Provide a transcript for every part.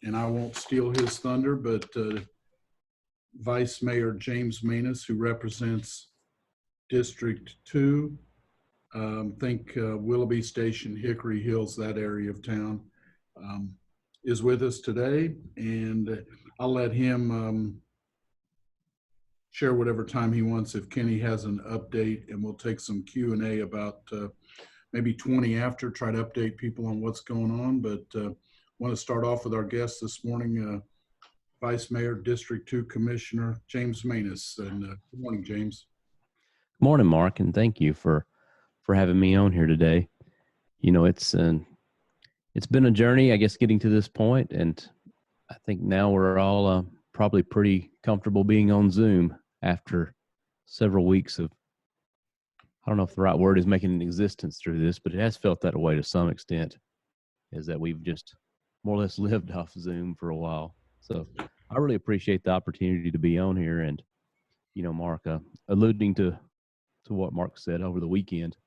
and I won't steal his thunder, but Vice Mayor James Maness, who represents District 2, think Willoughby Station, Hickory Hills, that area of town, is with us today. And I'll let him share whatever time he wants if Kenny has an update, and we'll take some Q&A about maybe 20 after, try to update people on what's going on. But want to start off with our guest this morning, Vice Mayor, District 2 Commissioner James Maness. And good morning, James. Good morning, Mark, and thank you for having me on here today. You know, it's been a journey, I guess, getting to this point, and I think now we're all probably pretty comfortable being on Zoom after several weeks of, I don't know if the right word is making an existence through this, but it has felt that way to some extent, is that we've just more or less lived off Zoom for a while. So I really appreciate the opportunity to be on here. And, you know, Mark, alluding to what Mark said over the weekend,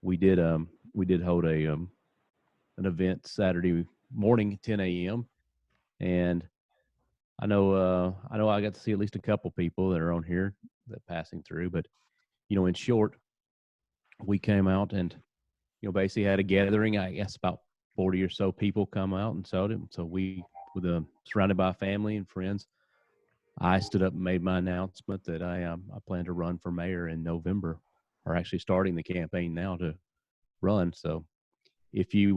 we did hold an event Saturday morning at 10 a.m. And I know I got to see at least a couple people that are on here that passing through, but, you know, in short, we came out and, you know, basically had a gathering. I guess about 40 or so people come out and saw it. So we, with surrounded by family and friends, I stood up and made my announcement that I plan to run for mayor in November, or actually starting the campaign now to run. So if you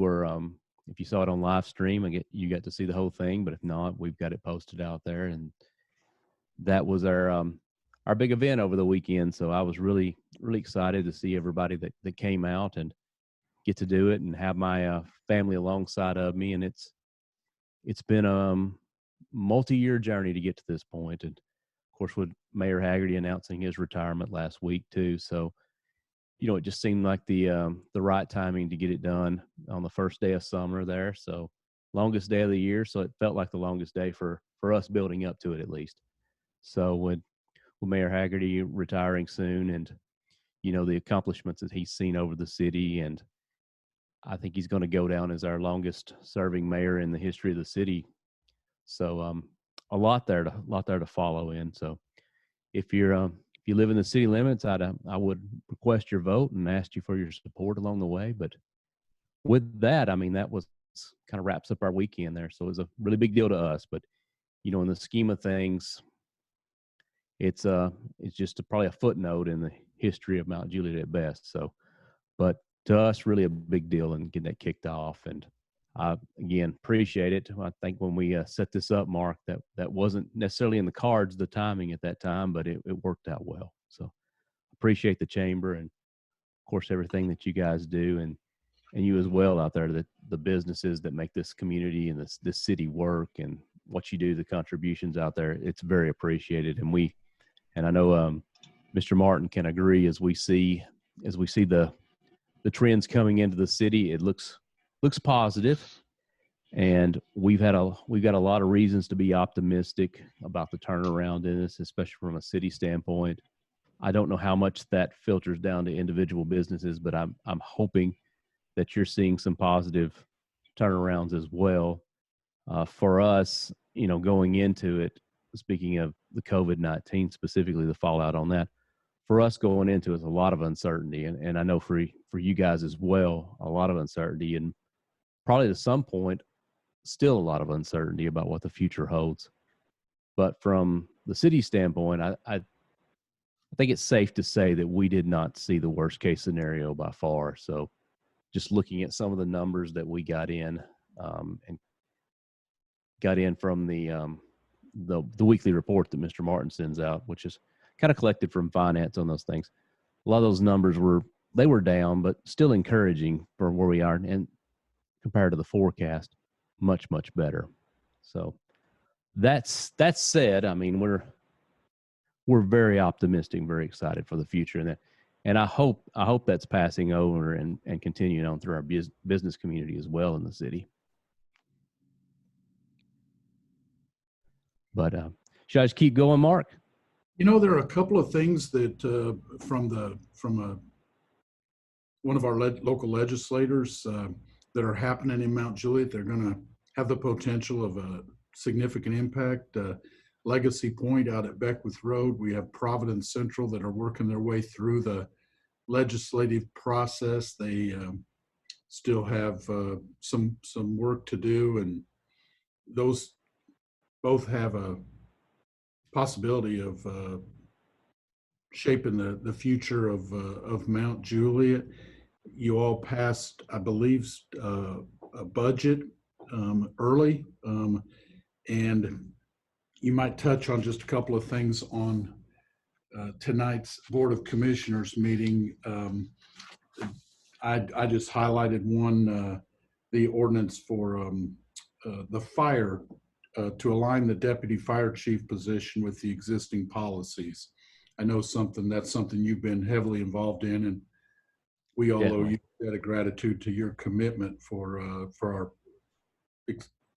saw it on live stream, you got to see the whole thing. But if not, we've got it posted out there, and that was our big event over the weekend. So I was really, really excited to see everybody that came out and get to do it and have my family alongside of me. And it's been a multi-year journey to get to this point. And of course, with Mayor Haggerty announcing his retirement last week too. So, you know, it just seemed like the right timing to get it done on the first day of summer there. So longest day of the year. So it felt like the longest day for us building up to it, at least. So with Mayor Haggerty retiring soon, and, you know, the accomplishments that he's seen over the city, and I think he's going to go down as our longest serving mayor in the history of the city. So a lot there to follow in. So if you live in the city limits, I would request your vote and ask you for your support along the way. But with that, I mean, that was kind of wraps up our weekend there. So it was a really big deal to us. But, you know, in the scheme of things, it's just probably a footnote in the history of Mount Juliet at best. So, but to us, really a big deal in getting that kicked off. And I, again, appreciate it. I think when we set this up, Mark, that wasn't necessarily in the cards, the timing at that time, but it worked out well. So appreciate the chamber and, of course, everything that you guys do, and you as well out there, the businesses that make this community and this city work, and what you do, the contributions out there. It's very appreciated. And I know Mr. Martin can agree, as we see the trends coming into the city, it looks positive, and we've got a lot of reasons to be optimistic about the turnaround in this, especially from a city standpoint. I don't know how much that filters down to individual businesses, but I'm hoping that you're seeing some positive turnarounds as well. For us, you know, going into it, speaking of the COVID-19, specifically the fallout on that, for us going into it is a lot of uncertainty. And I know for you guys as well, a lot of uncertainty, and probably to some point, still a lot of uncertainty about what the future holds. But from the city standpoint, I think it's safe to say that we did not see the worst case scenario by far. So just looking at some of the numbers that we got in, and got in from the weekly report that Mr. Martin sends out, which is kind of collected from finance on those things. A lot of those numbers were down, but still encouraging for where we are, and compared to the forecast, much better. So that said, I mean, we're very optimistic, very excited for the future, and I hope that's passing over and continuing on through our business community as well in the city. But should I just keep going, Mark? You know, there are a couple of things that one of our local legislators that are happening in Mount Juliet. They're going to have the potential of significant impact. Legacy Point out at Beckwith Road, we have Providence Central that are working their way through the legislative process. They still have some work to do, and those both have a possibility of shaping the future of Mount Juliet. You all passed, I believe, a budget early, and you might touch on just a couple of things on tonight's Board of Commissioners meeting. I just highlighted one, the ordinance for the fire to align the deputy fire chief position with the existing policies. I know that's something you've been heavily involved in, and we all owe you a debt of gratitude to your commitment for our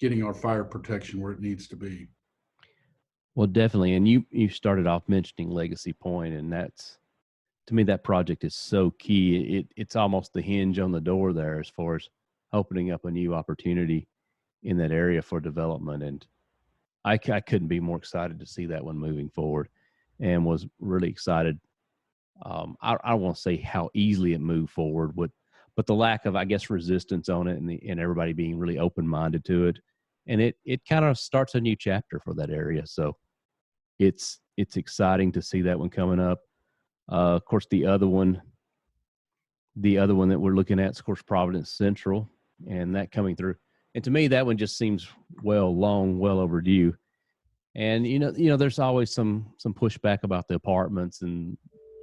getting our fire protection where it needs to be. Well, definitely. And you started off mentioning Legacy Point, and that's, to me, that project is so key. It's almost the hinge on the door there as far as opening up a new opportunity in that area for development. And I couldn't be more excited to see that one moving forward, and was really excited. I don't want to say how easily it moved forward, but the lack of, I guess, resistance on it, and everybody being really open-minded to it. And it kind of starts a new chapter for that area. So it's exciting to see that one coming up. Of course, the other one that we're looking at is, of course, Providence Central, and that coming through. And to me, that one just seems well overdue. And there's always some pushback about the apartments and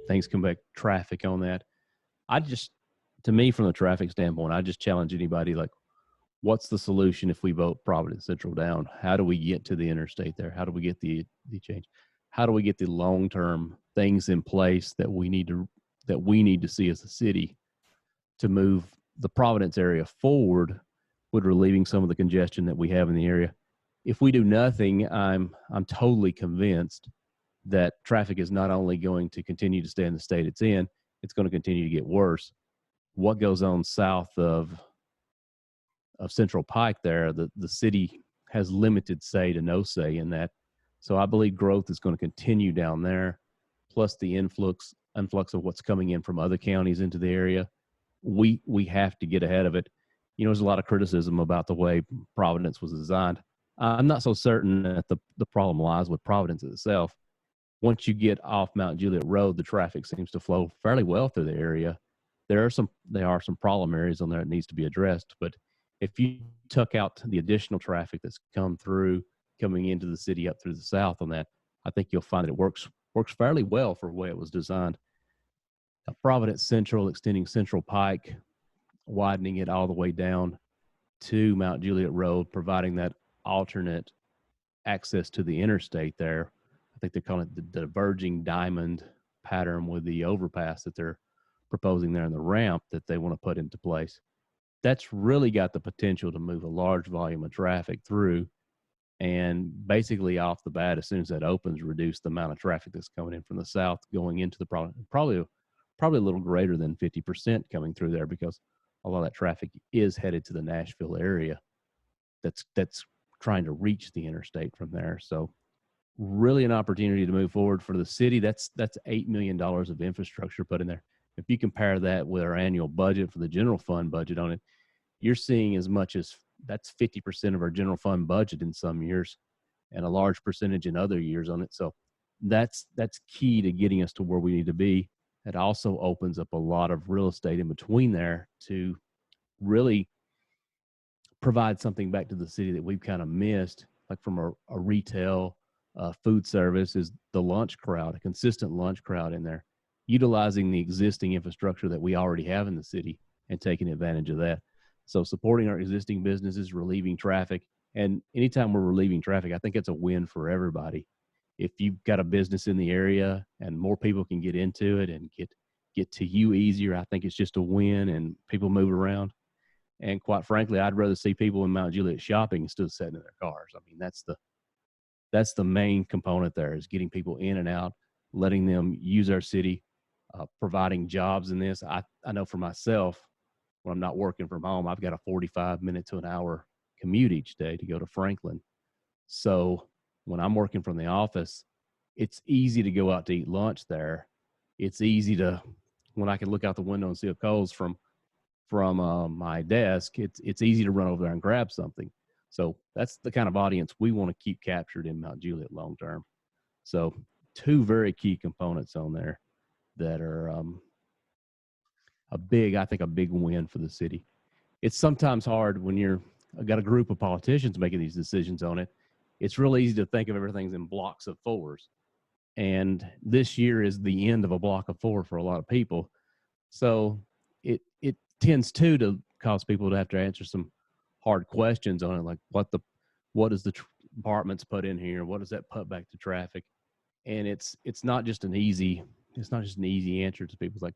things come back, traffic on that. To me, from the traffic standpoint, I just challenge anybody, like, what's the solution if we vote Providence Central down? How do we get to the interstate there? How do we get the change? How do we get the long-term things in place that we need to see as a city to move the Providence area forward with relieving some of the congestion that we have in the area? If we do nothing, I'm totally convinced that traffic is not only going to continue to stay in the state it's in, it's going to continue to get worse. What goes on south of Central Pike there, the city has limited say to no say in that. So I believe growth is going to continue down there, plus the influx of what's coming in from other counties into the area. We have to get ahead of it. There's a lot of criticism about the way Providence was designed. I'm not so certain that the problem lies with Providence itself. Once you get off Mount Juliet Road, the traffic seems to flow fairly well through the area. There are some problem areas on there that needs to be addressed, but if you took out the additional traffic that's coming into the city up through the south on that, I think you'll find that it works fairly well for the way it was designed. Providence Central, extending Central Pike, widening it all the way down to Mount Juliet Road, providing that alternate access to the interstate there. I think they're calling it the diverging diamond pattern with the overpass that they're proposing there and the ramp that they want to put into place. That's really got the potential to move a large volume of traffic through, and basically off the bat, as soon as that opens, reduce the amount of traffic that's coming in from the south going into the probably a little greater than 50% coming through there, because a lot of that traffic is headed to the Nashville area that's trying to reach the interstate from there. So really an opportunity to move forward for the city. That's $8 million of infrastructure put in there. If you compare that with our annual budget for the general fund budget on it, you're seeing as much as that's 50% of our general fund budget in some years, and a large percentage in other years on it. So that's key to getting us to where we need to be. It also opens up a lot of real estate in between there to really provide something back to the city that we've kind of missed, like from a retail, food service, is the lunch crowd, a consistent lunch crowd in there, utilizing the existing infrastructure that we already have in the city and taking advantage of that. So supporting our existing businesses, relieving traffic. And anytime we're relieving traffic, I think it's a win for everybody. If you've got a business in the area and more people can get into it and get to you easier, I think it's just a win, and people move around. And quite frankly, I'd rather see people in Mount Juliet shopping instead of sitting in their cars. I mean, that's the main component there, is getting people in and out, letting them use our city, providing jobs in this. I know for myself, when I'm not working from home, I've got a 45-minute to an hour commute each day to go to Franklin. So when I'm working from the office, it's easy to go out to eat lunch there. It's easy to, when I can look out the window and see a Kohl's from my desk, it's easy to run over there and grab something. So that's the kind of audience we want to keep captured in Mount Juliet long term. So two very key components on there that are I think a big win for the city. It's sometimes hard when you're got a group of politicians making these decisions on it. It's really easy to think of everything in blocks of fours. And this year is the end of a block of four for a lot of people. So it tends to cause people to have to answer some hard questions on it, like what does the departments put in here? What does that put back to traffic? And it's not just an easy answer to people. It's like,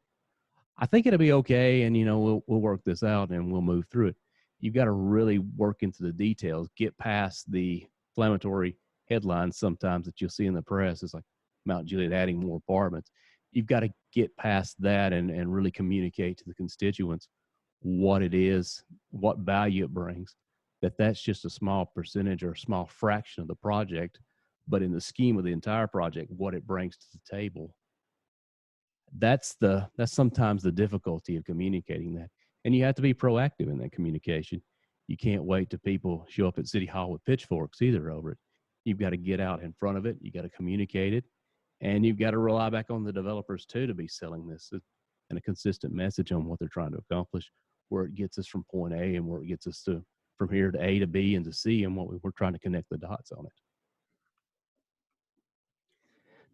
I think it'll be okay, and we'll work this out and we'll move through it. You've got to really work into the details, get past the inflammatory headlines sometimes that you'll see in the press. It's like Mount Juliet adding more apartments. You've got to get past that and really communicate to the constituents what it is, what value it brings, that's just a small percentage or a small fraction of the project, but in the scheme of the entire project, what it brings to the table. That's sometimes the difficulty of communicating that. And you have to be proactive in that communication. You can't wait till people show up at City Hall with pitchforks either over it. You've got to get out in front of it. You got to communicate it. And you've got to rely back on the developers too to be selling this and a consistent message on what they're trying to accomplish, where it gets us from point A and where it gets us to from here to A to B and to C, and what we're trying to connect the dots on it.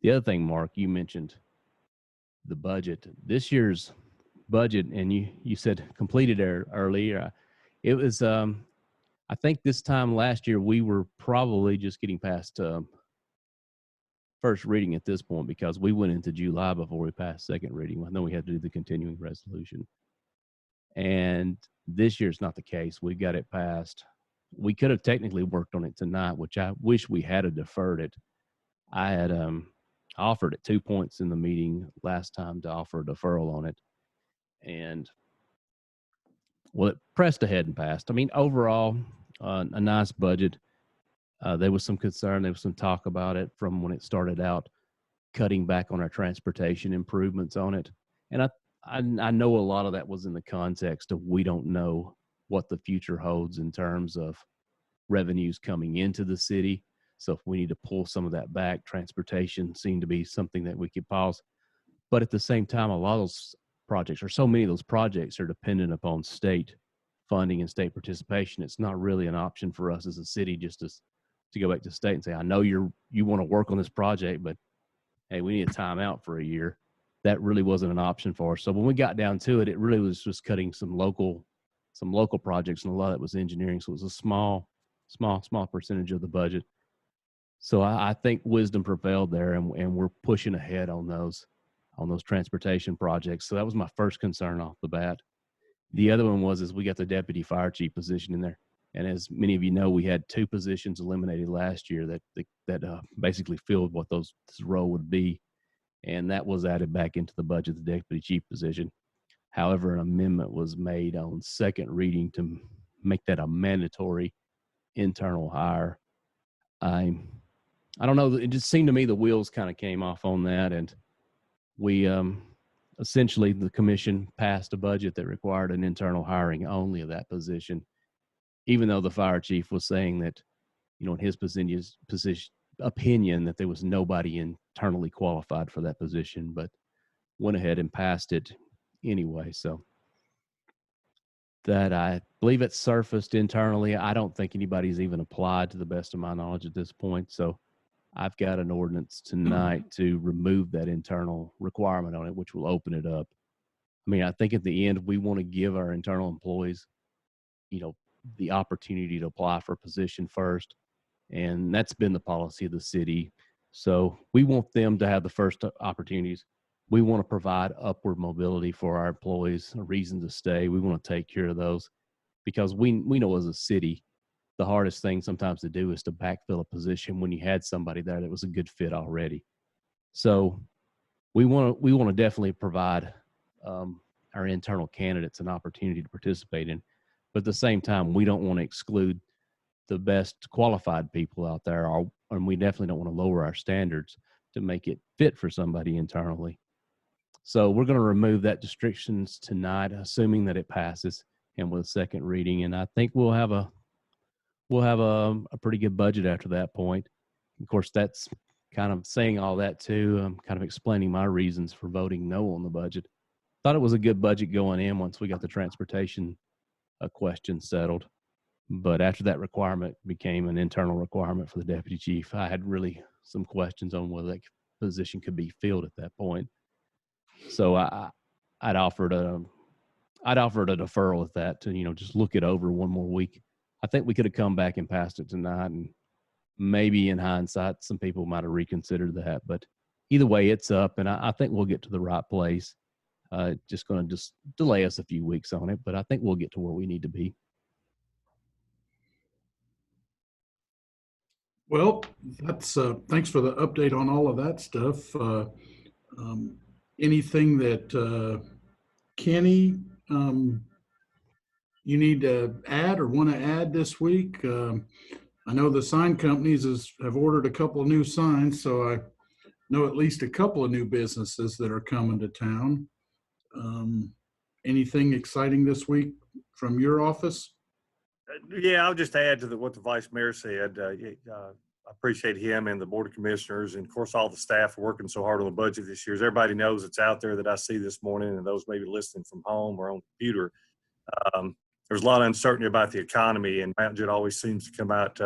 The other thing, Mark, you mentioned the budget. This year's budget, and you said completed earlier. It was I think this time last year we were probably just getting past first reading at this point, because we went into July before we passed second reading. I know we had to do the continuing resolution. And this year's not the case. We got it passed. We could have technically worked on it tonight, which I wish we had deferred it. I had offered at 2 points in the meeting last time to offer a deferral on it. And well, it pressed ahead and passed. I mean, overall, a nice budget. There was some concern. There was some talk about it from when it started out, cutting back on our transportation improvements on it. And I know a lot of that was in the context of we don't know what the future holds in terms of revenues coming into the city. So if we need to pull some of that back, transportation seemed to be something that we could pause. But at the same time, a lot of those projects, or so many of those projects, are dependent upon state funding and state participation. It's not really an option for us as a city just to go back to state and say, I know you want to work on this project, but hey, we need a timeout for a year. That really wasn't an option for us. So when we got down to it, it really was just cutting some local projects, and a lot of it was engineering. So it was a small percentage of the budget. So I think wisdom prevailed there, and we're pushing ahead on those transportation projects. So that was my first concern off the bat. The other one was we got the deputy fire chief position in there. And as many of you know, we had 2 positions eliminated last year that basically filled what this role would be. And that was added back into the budget, the deputy chief position. However, an amendment was made on second reading to make that a mandatory internal hire. I don't know. It just seemed to me the wheels kind of came off on that. And we essentially, the commission passed a budget that required an internal hiring only of that position, even though the fire chief was saying that, in his opinion, that there was nobody internally qualified for that position, but went ahead and passed it anyway. So that, I believe, it surfaced internally. I don't think anybody's even applied, to the best of my knowledge, at this point. So I've got an ordinance tonight to remove that internal requirement on it, which will open it up. I mean, I think at the end, we want to give our internal employees, the opportunity to apply for a position first. And that's been the policy of the city. So we want them to have the first opportunities. We want to provide upward mobility for our employees, a reason to stay. We want to take care of those, because we know as a city, the hardest thing sometimes to do is to backfill a position when you had somebody there that was a good fit already. So we want to definitely provide our internal candidates an opportunity to participate in, but at the same time, we don't want to exclude the best qualified people out there, and we definitely don't want to lower our standards to make it fit for somebody internally. So we're going to remove that restrictions tonight, assuming that it passes and with a second reading. And I think we'll have a pretty good budget after that point. Of course, that's kind of saying all that too. I'm kind of explaining my reasons for voting no on the budget. Thought it was a good budget going in once we got the transportation question settled. But after that requirement became an internal requirement for the deputy chief, I had really some questions on whether that position could be filled at that point. So I'd offered a deferral with that to, just look it over one more week. I think we could have come back and passed it tonight, and maybe in hindsight, some people might have reconsidered that. But either way, it's up, and I think we'll get to the right place. Just going to delay us a few weeks on it, but I think we'll get to where we need to be. Well, that's thanks for the update on all of that stuff. Anything that Kenny, you need to add or want to add this week? I know the sign companies have ordered a couple of new signs, so I know at least a couple of new businesses that are coming to town. Anything exciting this week from your office? Yeah, I'll just add to what the vice mayor said. I appreciate him and the board of commissioners, and of course all the staff are working so hard on the budget this year. As everybody knows, it's out there that I see this morning, and those maybe listening from home or on the computer. There's a lot of uncertainty about the economy, and Mount Juliet always seems to come out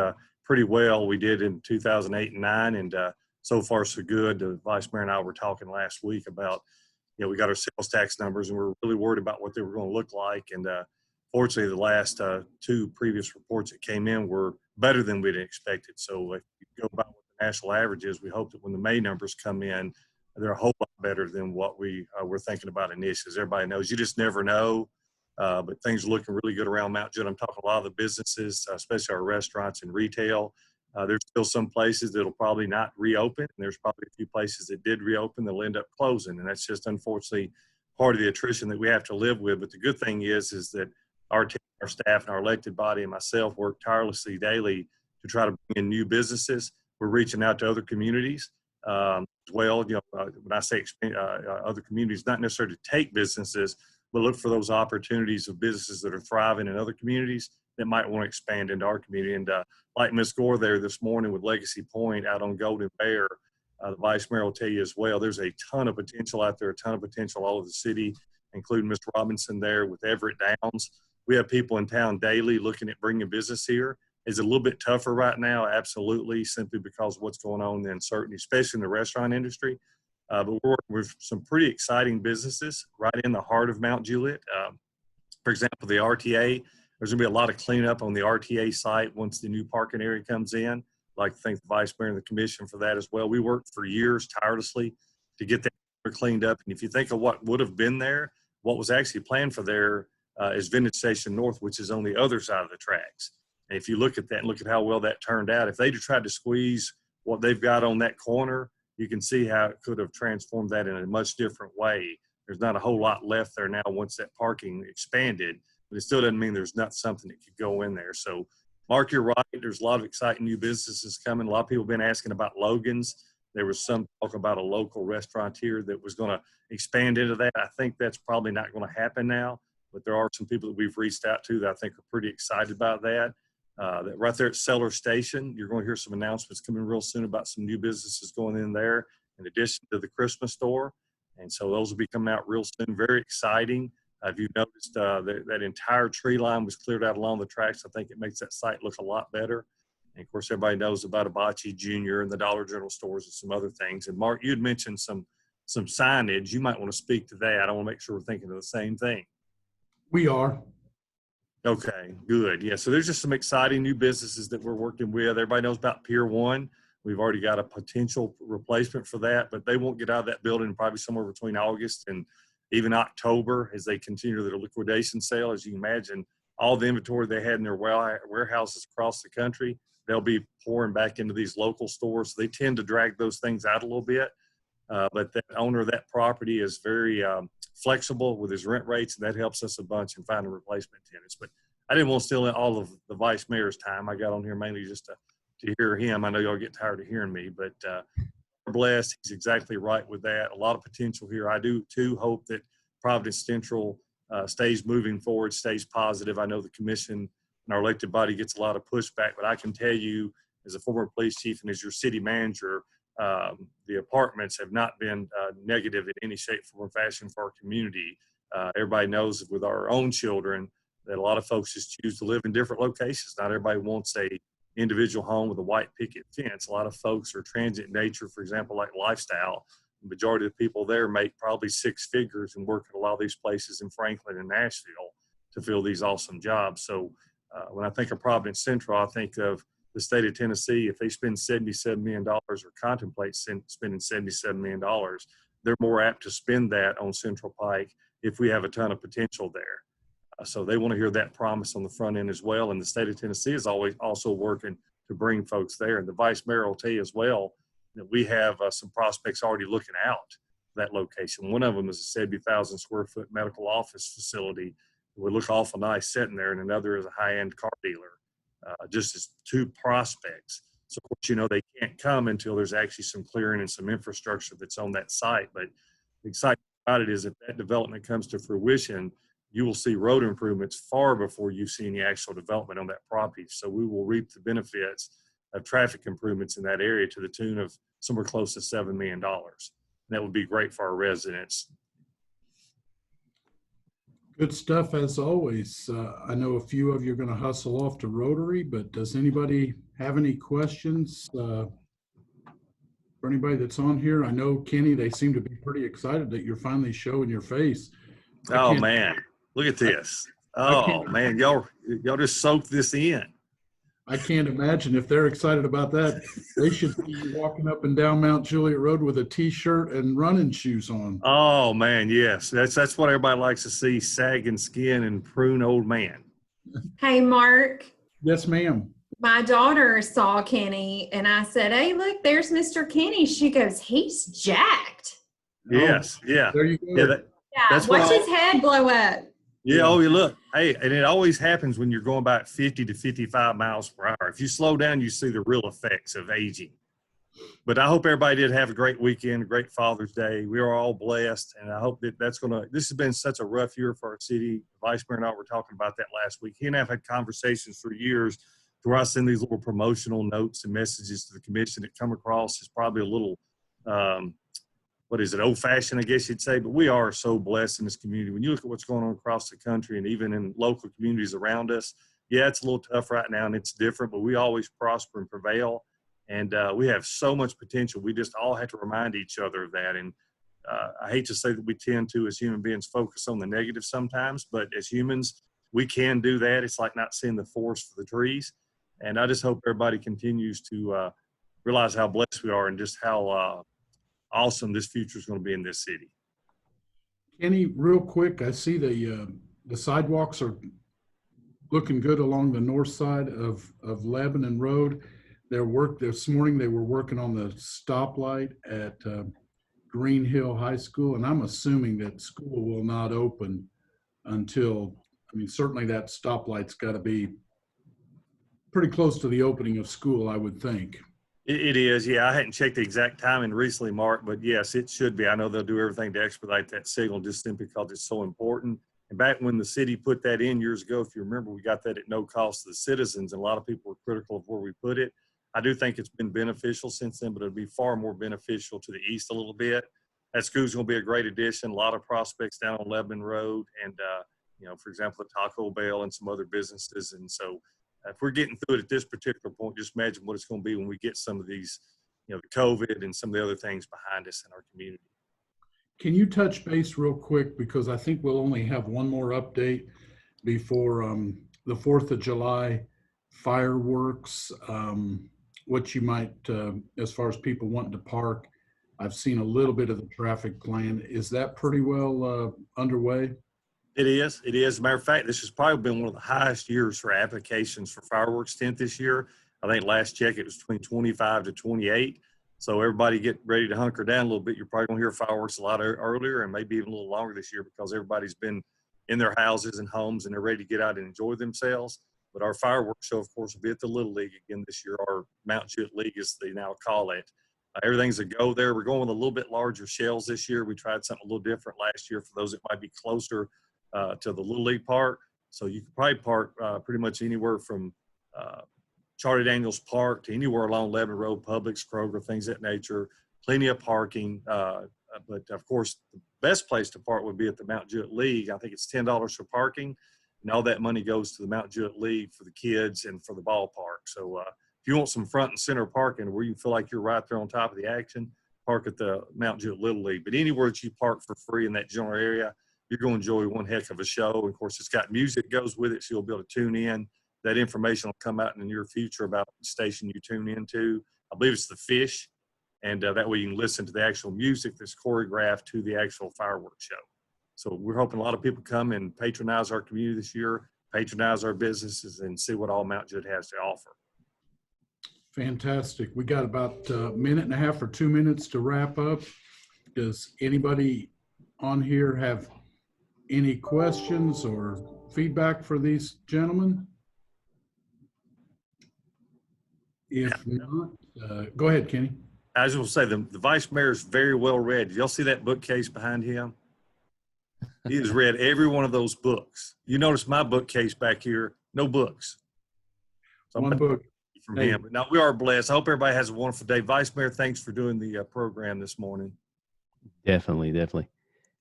pretty well. We did in 2008 and 9, and so far so good. The vice mayor and I were talking last week about, we got our sales tax numbers, and we're really worried about what they were going to look like. And fortunately, the last two previous reports that came in were better than we'd expected. So if you go by what the national average is, we hope that when the May numbers come in, they're a whole lot better than what we were thinking about initially. As everybody knows, you just never know. But things are looking really good around Mount Juliet. I'm talking a lot of the businesses, especially our restaurants and retail. There's still some places that'll probably not reopen. And there's probably a few places that did reopen that'll end up closing. And that's just unfortunately part of the attrition that we have to live with. But the good thing is that our team, our staff, and our elected body and myself work tirelessly daily to try to bring in new businesses. We're reaching out to other communities as well. When I say other communities, not necessarily to take businesses, but look for those opportunities of businesses that are thriving in other communities that might want to expand into our community. And like Ms. Gore there this morning with Legacy Point out on Golden Bear, the vice mayor will tell you as well, there's a ton of potential out there, a ton of potential all over the city, including Mr. Robinson there with Everett Downs. We have people in town daily looking at bringing business here. Is it a little bit tougher right now? Absolutely, simply because of what's going on, the uncertainty, especially in the restaurant industry. But we're working with some pretty exciting businesses right in the heart of Mount Juliet. For example, the RTA, there's going to be a lot of cleanup on the RTA site once the new parking area comes in. I'd like to thank the vice mayor and the commission for that as well. We worked for years tirelessly to get that cleaned up. And if you think of what would have been there, what was actually planned for there is Vintage Station North, which is on the other side of the tracks. And if you look at that and look at how well that turned out, if they'd tried to squeeze what they've got on that corner, you can see how it could have transformed that in a much different way. There's not a whole lot left there now once that parking expanded, but it still doesn't mean there's not something that could go in there. So Mark, you're right. There's a lot of exciting new businesses coming. A lot of people have been asking about Logan's. There was some talk about a local restaurant here that was going to expand into that. I think that's probably not going to happen now, but there are some people that we've reached out to that I think are pretty excited about that. That right there at Cellar Station, you're going to hear some announcements coming real soon about some new businesses going in there in addition to the Christmas store. And so those will be coming out real soon. Very exciting. If you've noticed, that entire tree line was cleared out along the tracks. I think it makes that site look a lot better. And of course, everybody knows about Hibachi Jr. and the Dollar General stores and some other things. And Mark, you'd mentioned some signage. You might want to speak to that. I want to make sure we're thinking of the same thing. We are. Okay, good. Yeah, so there's just some exciting new businesses that we're working with. Everybody knows about Pier 1. We've already got a potential replacement for that, but they won't get out of that building probably somewhere between August and even October as they continue their liquidation sale. As you can imagine, all the inventory they had in their warehouses across the country, they'll be pouring back into these local stores. They tend to drag those things out a little bit, but the owner of that property is very flexible with his rent rates, and that helps us a bunch in finding replacement tenants. But I didn't want to steal all of the vice mayor's time. I got on here mainly just to hear him. I know y'all get tired of hearing me, but we're blessed. He's exactly right with that. A lot of potential here. I do too hope that Providence Central stays moving forward, stays positive. I know the commission and our elected body gets a lot of pushback, but I can tell you as a former police chief and as your city manager, the apartments have not been negative in any shape, form, or fashion for our community. Everybody knows with our own children that a lot of folks just choose to live in different locations. Not everybody wants a individual home with a white picket fence. A lot of folks are transient in nature, for example, like Lifestyle. The majority of the people there make probably six figures and work at a lot of these places in Franklin and Nashville to fill these awesome jobs. So when I think of Providence Central, I think of the state of Tennessee. If they spend $77 million or contemplate spending $77 million, they're more apt to spend that on Central Pike if we have a ton of potential there. So they want to hear that promise on the front end as well. And the state of Tennessee is always also working to bring folks there. And the vice mayor will tell you as well that we have some prospects already looking out that location. One of them is a 70,000 square foot medical office facility. It would look awful nice sitting there. And another is a high-end car dealer, just as two prospects. So of course, you know, they can't come until there's actually some clearing and some infrastructure that's on that site. But the exciting about it is if that development comes to fruition, you will see road improvements far before you see any actual development on that property. So we will reap the benefits of traffic improvements in that area to the tune of somewhere close to $7 million. And that would be great for our residents. Good stuff as always. I know a few of you are going to hustle off to Rotary, but does anybody have any questions for anybody that's on here? I know, Kenny, they seem to be pretty excited that you're finally showing your face. Oh, man. Look at this. Oh, man. Y'all just soaked this in. I can't imagine if they're excited about that. They should see you walking up and down Mount Juliet Road with a T-shirt and running shoes on. Oh, man. Yes. That's what everybody likes to see, sagging skin and prune old man. Hey, Mark. Yes, ma'am. My daughter saw Kenny and I said, hey, look, there's Mr. Kenny. She goes, he's jacked. Yes. Oh, yeah. there you go. Yeah. That's watch what his head blow up. Yeah. Oh, you look. Hey, and it always happens when you're going about 50 to 55 miles per hour. If you slow down, you see the real effects of aging. But I hope everybody did have a great weekend, a great Father's Day. We are all blessed, and I hope that this has been such a rough year for our city. The Vice Mayor and I were talking about that last week. He and I have had conversations for years to where I send these little promotional notes and messages to the commission that come across as probably a little, old-fashioned, I guess you'd say. But we are so blessed in this community. When you look at what's going on across the country and even in local communities around us, yeah, it's a little tough right now and it's different, but we always prosper and prevail. And we have so much potential. We just all have to remind each other of that. And I hate to say that we tend to, as human beings, focus on the negative sometimes, but as humans, we can do that. It's like not seeing the forest for the trees. And I just hope everybody continues to realize how blessed we are and just how awesome this future is going to be in this city. Kenny, real quick, I see the sidewalks are looking good along the north side of Lebanon Road. This morning they were working on the stoplight at Green Hill High School, and I'm assuming that school will not open until, certainly that stoplight's got to be pretty close to the opening of school, I would think. It is, yeah. I hadn't checked the exact timing recently, Mark, but yes, it should be. I know they'll do everything to expedite that signal just simply because it's so important. And back when the city put that in years ago, if you remember, we got that at no cost to the citizens, and a lot of people were critical of where we put it. I do think it's been beneficial since then, but it'll be far more beneficial to the east a little bit. That school's going to be a great addition. A lot of prospects down on Lebanon Road and, for example, the Taco Bell and some other businesses. And so if we're getting through it at this particular point, just imagine what it's going to be when we get some of these, the COVID and some of the other things behind us in our community. Can you touch base real quick, because I think we'll only have one more update before the 4th of July fireworks. What you might, as far as people wanting to park, I've seen a little bit of the traffic plan. Is that pretty well underway? It is. It is. As a matter of fact, this has probably been one of the highest years for applications for fireworks tent this year. I think last check it was between 25 to 28. So everybody get ready to hunker down a little bit. You're probably going to hear fireworks a lot earlier and maybe even a little longer this year because everybody's been in their houses and homes, and they're ready to get out and enjoy themselves. But our fireworks show, of course, will be at the Little League again this year, or Mount Juliet League, as they now call it. Everything's a go there. We're going with a little bit larger shells this year. We tried something a little different last year for those that might be closer to the Little League Park. So you can probably park pretty much anywhere from Charlie Daniels Park to anywhere along Lebanon Road, Publix, Kroger, things of that nature. Plenty of parking. But of course, the best place to park would be at the Mount Juliet League. I think it's $10 for parking, and all that money goes to the Mount Juliet League for the kids and for the ballpark. So if you want some front and center parking where you feel like you're right there on top of the action, park at the Mount Juliet Little League. But anywhere that you park for free in that general area, you're going to enjoy one heck of a show. And of course, it's got music goes with it, so you'll be able to tune in. That information will come out in the near future about the station you tune into. I believe it's the Fish, and that way you can listen to the actual music that's choreographed to the actual fireworks show. So we're hoping a lot of people come and patronize our community this year, patronize our businesses, and see what all Mount Juliet has to offer. Fantastic. We got about a minute and a half or 2 minutes to wrap up. Does anybody on here have any questions or feedback for these gentlemen? If not, go ahead, Kenny. I was going to say, the vice mayor is very well read. Y'all see that bookcase behind him? He has read every one of those books. You notice my bookcase back here, no books. So One book. From him. But now we are blessed. I hope everybody has a wonderful day. Vice Mayor, thanks for doing the program this morning. Definitely.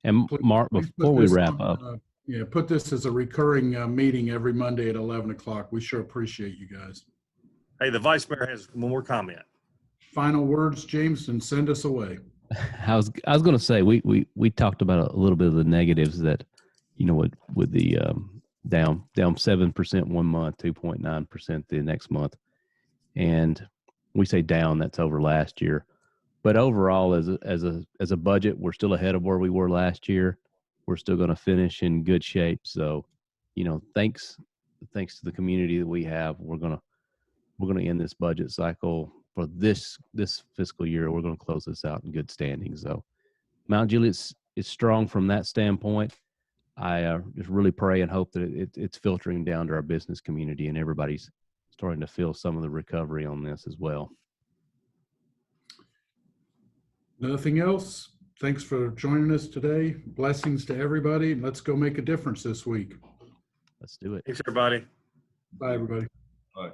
And Mark, Please before put we this wrap on, up, yeah, put this as a recurring meeting every Monday at 11 o'clock. We sure appreciate you guys. Hey, the Vice Mayor has one more comment. Final words, James, and send us away. I was going to say we talked about a little bit of the negatives that, you know, with the down 7% one month, 2.9% the next month, and we say down, that's over last year. But overall, as a budget, we're still ahead of where we were last year. We're still going to finish in good shape. So, you know, thanks to the community that we have, we're going to end this budget cycle for this fiscal year. We're going to close this out in good standing. So, Mount Juliet is strong from that standpoint. I just really pray and hope that it's filtering down to our business community, and everybody's starting to feel some of the recovery on this as well. Nothing else. Thanks for joining us today. Blessings to everybody. Let's go make a difference this week. Let's do it. Thanks, everybody. Bye, everybody. All right.